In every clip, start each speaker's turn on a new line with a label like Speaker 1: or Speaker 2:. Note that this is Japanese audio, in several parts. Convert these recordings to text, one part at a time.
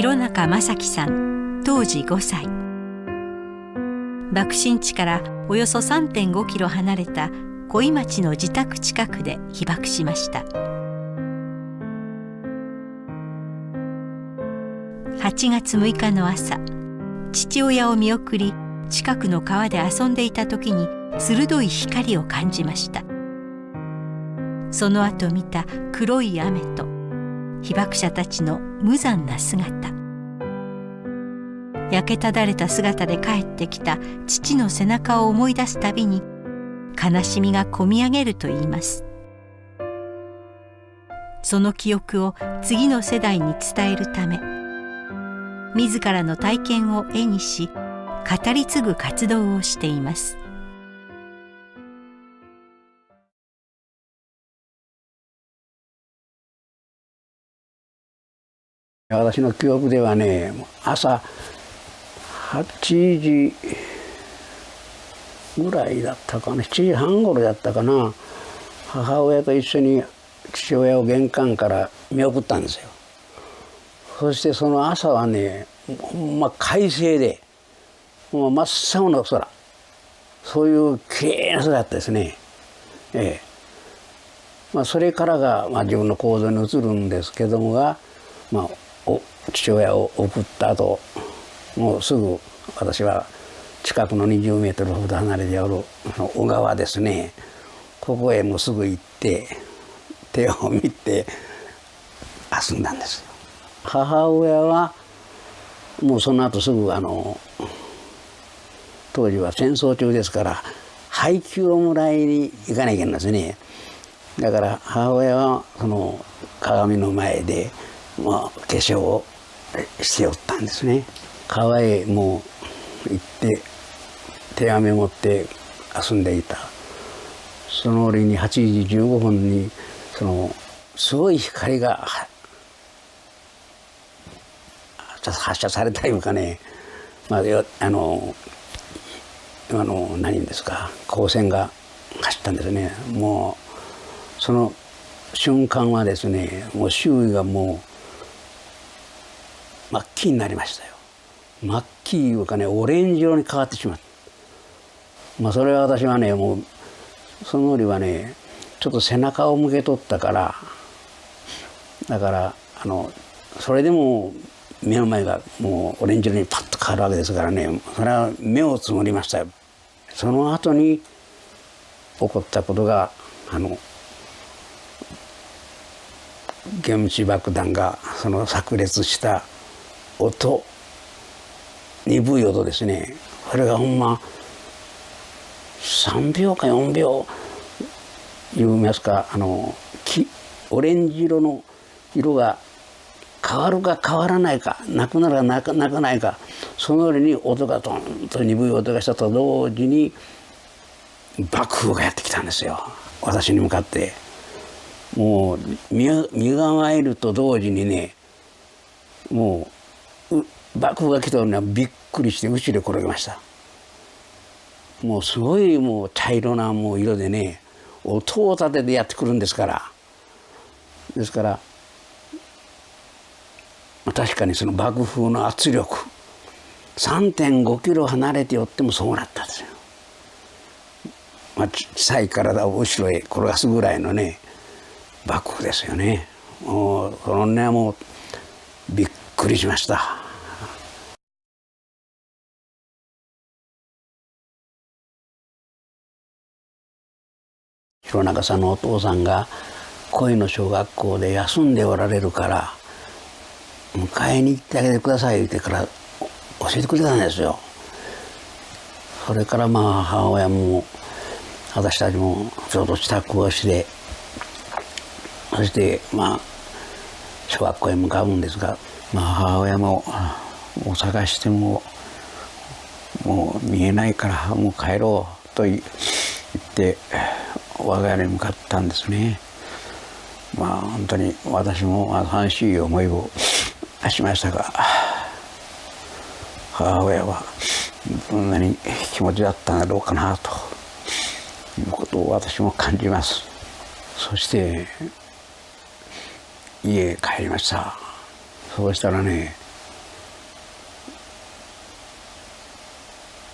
Speaker 1: 弘中正樹さん、当時5歳。爆心地からおよそ 3.5 キロ離れた小井町の自宅近くで被爆しました。8月6日の朝、父親を見送り近くの川で遊んでいた時に鋭い光を感じました。その後見た黒い雨と被爆者たちの無残な姿、焼けただれた姿で帰ってきた父の背中を思い出すたびに悲しみがこみ上げるといいます。その記憶を次の世代に伝えるため、自らの体験を絵にし語り継ぐ活動をしています。
Speaker 2: 私の記憶ではね、朝8時ぐらいだったかな、7時半頃だったかな、母親と一緒に父親を玄関から見送ったんですよ。そしてその朝はね、ほんま快晴で、もう真っ青な空、そういうきれいな空だったですね。それからが、自分の行動に移るんですけどもが、父親を送った後、もうすぐ私は近くの20メートルほど離れておる小川ですね、ここへもうすぐ行って手を見て遊んだんですよ。母親はもうその後すぐ当時は戦争中ですから配給をもらいに行かなきゃいけないんですね。だから母親はその鏡の前で化粧をしておったんですね。川へもう行って手紙を持って遊んでいた。その折に8時15分にそのすごい光が発射されたいうかね、何ですか、光線が走ったんですね。もうその瞬間はですね、もう周囲がもう真っ黄になりましたよ。真っ黄いうかね、オレンジ色に変わってしまった。それは私はね、もうその折はね、ちょっと背中を向けとったから、だからそれでも目の前がもうオレンジ色にパッと変わるわけですからね、それは目をつむりましたよ。その後に起こったことが原子爆弾がその炸裂した音、鈍い音ですね。それがほんま3秒か4秒言いますか、オレンジ色の色が変わるか変わらないか、なくなるかなくないか、そのように音がドンと鈍い音がしたと同時に爆風がやってきたんですよ、私に向かって。もう身構えると同時にね、もう爆風が来たのはびっくりして後ろへ転げました。もうすごいもう茶色なもう色でね、音を立ててやってくるんですから。ですから確かにその爆風の圧力 3.5 キロ離れてよってもそうなったんですよ。小さい体を後ろへ転がすぐらいのね爆風ですよね。もうそのね、もうびっくりしました。弘中さんのお父さんが小井の小学校で休んでおられるから迎えに行ってあげてくださいってから教えてくれたんですよ。それから母親も私たちもちょうど支度をして、そして小学校へ向かうんですが、母親も探してももう見えないからもう帰ろうと言って我が家に向かったんですね。本当に私も寂しい思いをしましたが、母親はどんなに気持ちだったんだろうかなということを私も感じます。そして家へ帰りました。そうしたらね、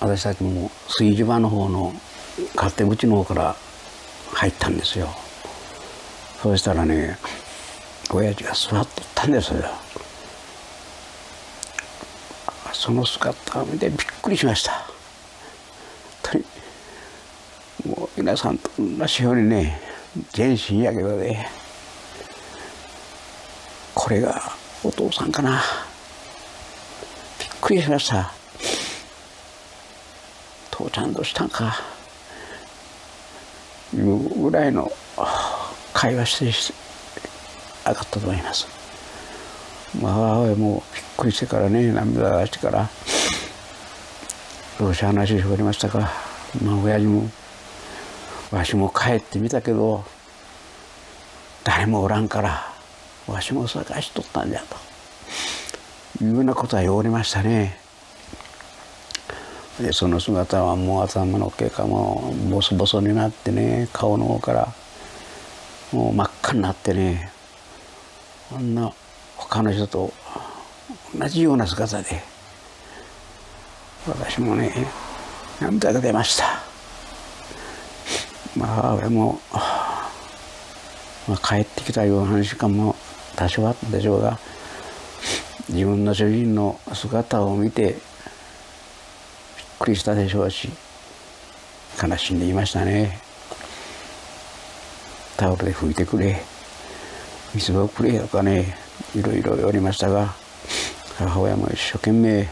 Speaker 2: 私たちも炊事場の方の勝手口の方から入ったんですよ。そうしたらね、親父が座っとったんですよ。その姿を見てびっくりしました。本当にもう皆さんと同じようにね、全身やけどね、これがお父さんかな、びっくりしました。父ちゃんどうしたんかいうぐらいの会話して上がったと思います。母親もびっくりしてからね、涙出してからどうして話しておりましたか。親父もわしも帰ってみたけど誰もおらんからわしも探しとったんじゃというようなことは言おりましたね。でその姿はもう頭の毛がもうボソボソになってね、顔の方からもう真っ赤になってね、こんな他の人と同じような姿で、私もね涙が出ました。母親も、帰ってきたような話かも多少あったでしょうが、自分の主人の姿を見てびっくりしたでしょうし、悲しんでいましたね。タオルで拭いてくれ、水をくれとかね、いろいろ言われましたが、母親も一生懸命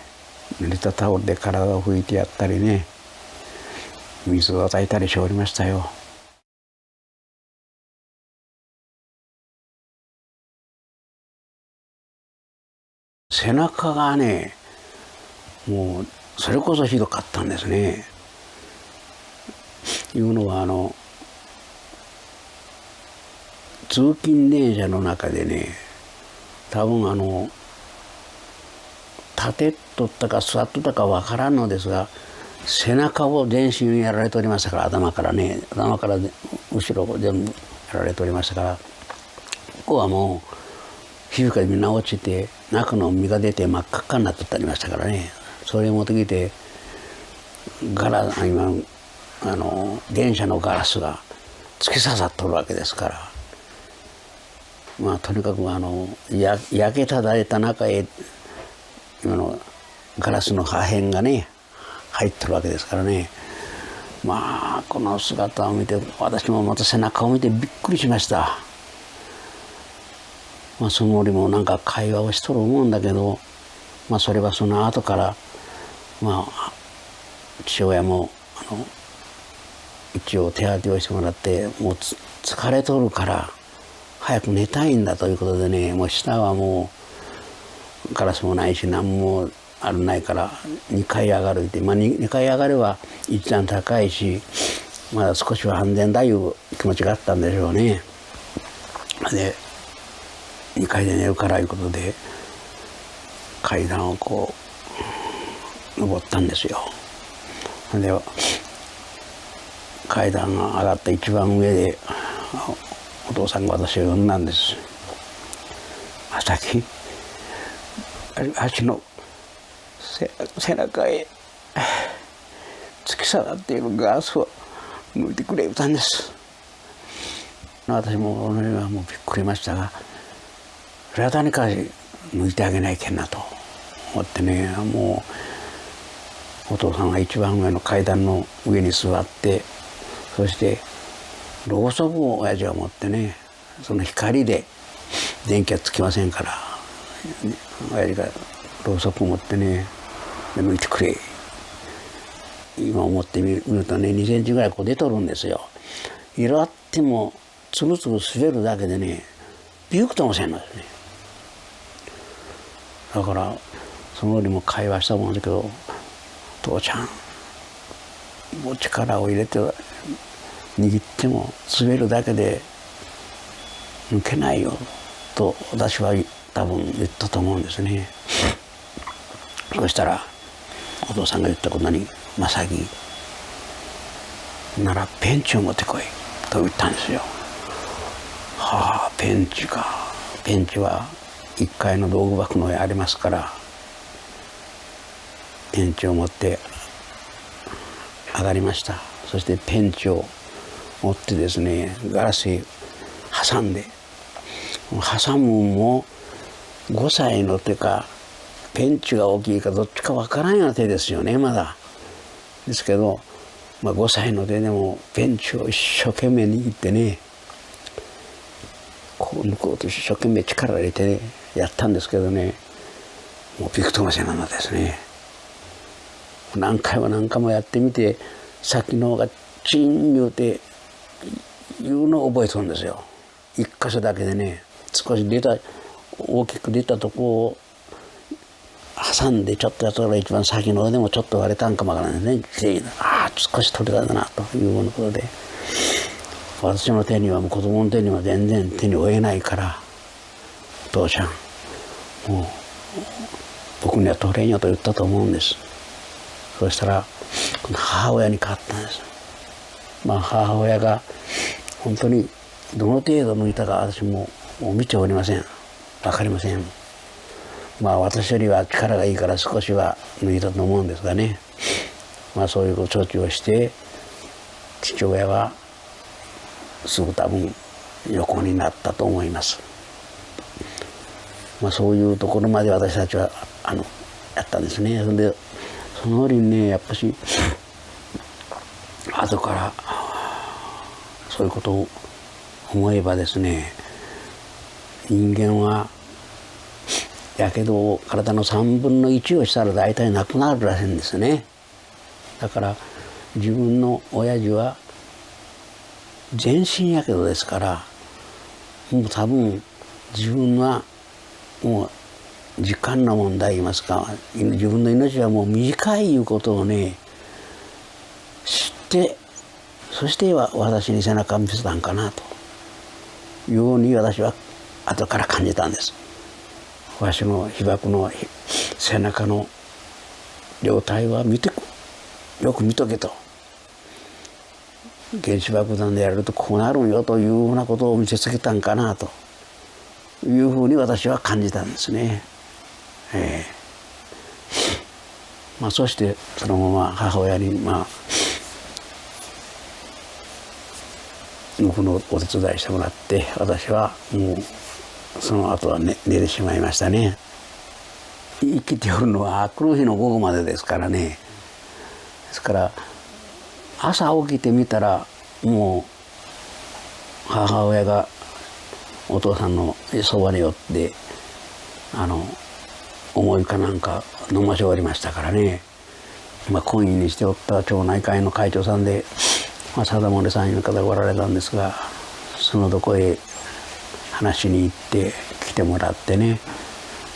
Speaker 2: 濡れたタオルで体を拭いてやったりね、水を与えたりしておりましたよ。背中がね、もうそれこそひどかったんですね。いうのは通勤電車の中でね、多分立てっとったか座っとったかわからんのですが、背中を全身にやられておりましたから、頭から後ろを全部やられておりましたから、ここはもう皮膚がみんな落ちて中の身が出て真っ赤っかになっとったりましたからね。それを持ってきて電車のガラスが突き刺さっとるわけですから、とにかく焼けただれた中へ今のガラスの破片がね入ってるわけですからね。この姿を見て私もまた背中を見てびっくりしました。その折もなんか会話をしとる思うんだけど、それはその後から父親も一応手当てをしてもらって、もう疲れとるから早く寝たいんだということでね、もう下はもうガラスもないし何もないから2階上がるって、2階上がれば一段高いし、まだ少しは安全だいう気持ちがあったんでしょうね。で2階で寝るからいうことで階段をこう登ったんですよ。で階段が上がった一番上でお父さんが私を呼んだんです。朝日、足の背中へ突き刺さっているガラスを抜いてくれ言ったんです。私もこの時はもうびっくりましたが、それは何か抜いてあげないけんなと思ってね、もうお父さんが一番上の階段の上に座って、そしてろうそくを親父は持ってね、その光で電気はつきませんから、親父がろうそくを持ってね、抜いてくれ今思ってみるとね、2センチぐらいこう出とるんですよ。色あってもつぶつぶ滑るだけでね、ビュークともせんのですね。だからその折も会話したもんですけど、父ちゃんもう力を入れて握っても滑るだけで抜けないよと私は多分言ったと思うんですね。そしたらお父さんが言ったことに、正木ならペンチを持ってこいと言ったんですよ。はあ、ペンチか。ペンチは1階の道具箱の上ありますから、ペンチを持って上がりました。そしてペンチを持ってですね、ガラスへ挟んで、挟むも5歳の手かペンチが大きいかどっちかわからんような手ですよね、まだ。ですけど、5歳の手でもペンチを一生懸命握ってね、こう抜こうと一生懸命力を入れてね、やったんですけどね、もうびくともしなんですね。何回も何回もやってみて、先の方がチン言うて言うのを覚えとるんですよ。一箇所だけでね、少し大きく出たとこを挟んでちょっとやったら一番先の方でもちょっと割れたんかもわからないですね。ああ、少し取れたんだなというようなことで、私の手にはもう子供の手には全然手に負えないから、お父ちゃんもう僕には取れんよと言ったと思うんです。そうしたら母親に変わったんです。母親が本当にどの程度抜いたか私も見ておりません。分かりません。私よりは力がいいから少しは抜いたと思うんですがね。そういう処置をして父親はすぐ多分横になったと思います。そういうところまで私たちはやったんですね。でその折にね、やっぱし後からそういうことを思えばですね、人間はやけどを体の3分の1をしたら大体なくなるらしいんですね。だから自分の親父は全身やけどですから、もう多分自分はもう時間の問題言いますか、自分の命はもう短いいうことをね知って、そして私に背中を見せたんかなというように私は後から感じたんです。わしの被爆の背中の両体はよく見とけと、原子爆弾でやるとこうなるんよというようなことを見せつけたんかなというふうに私は感じたんですね。そしてそのまま母親に僕のお手伝いしてもらって、私はもうその後は寝てしまいましたね。生きておるのは明くる日の午後までですからね。ですから朝起きてみたらもう母親がお父さんのそばに寄って思いかなんか飲まし終わりましたからね。懇意にしておった町内会の会長さんで貞森さんいう方がおられたんですが、そのとこへ話しに行って来てもらってね、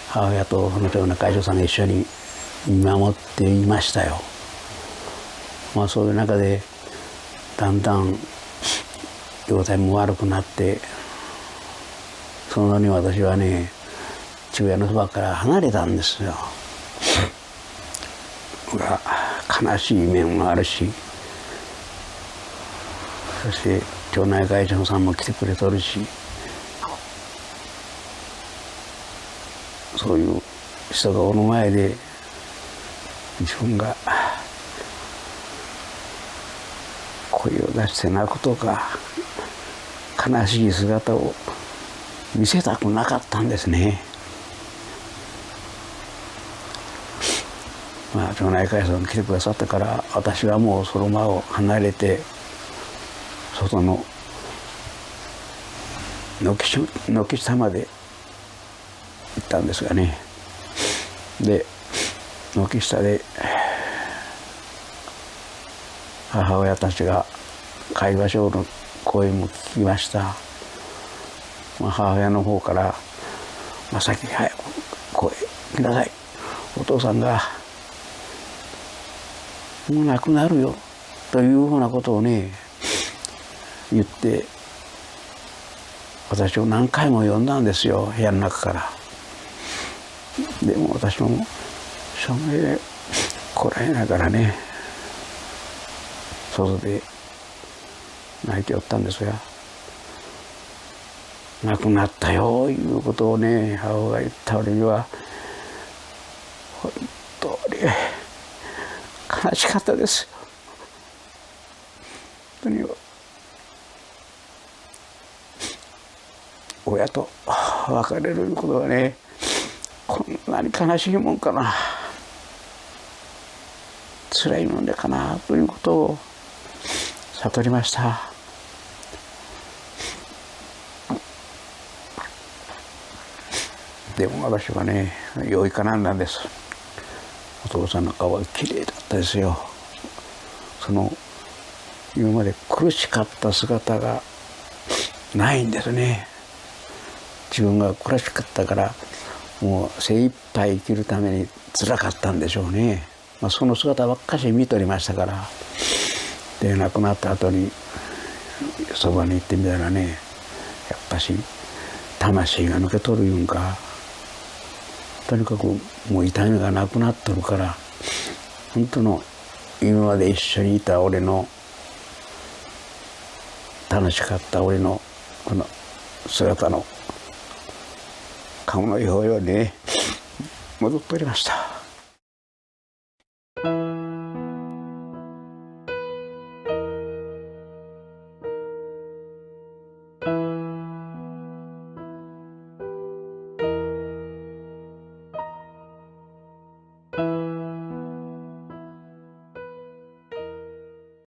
Speaker 2: 母親とその町の会長さんが一緒に見守っていましたよ。そういう中でだんだん状態も悪くなって、その後に私はね父親のそばから離れたんですよ。悲しい面もあるし、そして町内会長さんも来てくれとるし、そういう人がおる前で自分が声を出して泣くとか悲しい姿を見せたくなかったんですね。町内会さんが来てくださってから私はもうその場を離れて外の軒下まで行ったんですがね。で軒下で母親たちが会話書の声も聞きました。母親の方から「正樹早く声来なさい、お父さんがもう亡くなるよ」というふうなことをね言って、私を何回も呼んだんですよ、部屋の中から。でも私もしょうがないこらえながらね外で泣いておったんですが、亡くなったよいうことをね母親が言った折には本当に悲しかったです。当に親と別れることがね、こんなに悲しいもんかな、辛いもんでかなということを悟りました。でも私はね、良いかなんなんです。お父さんの顔はきれいだったですよ。その今まで苦しかった姿がないんですね。自分が苦しかったからもう精一杯生きるために辛かったんでしょうね。その姿ばっかし見とりましたから。で亡くなった後にそばに行ってみたらね、やっぱし魂が抜け取るいうんか、とにかくもう痛みがなくなっとるから、本当の今まで一緒にいた俺の楽しかった俺のこの姿の顔の表情にね戻っておりました。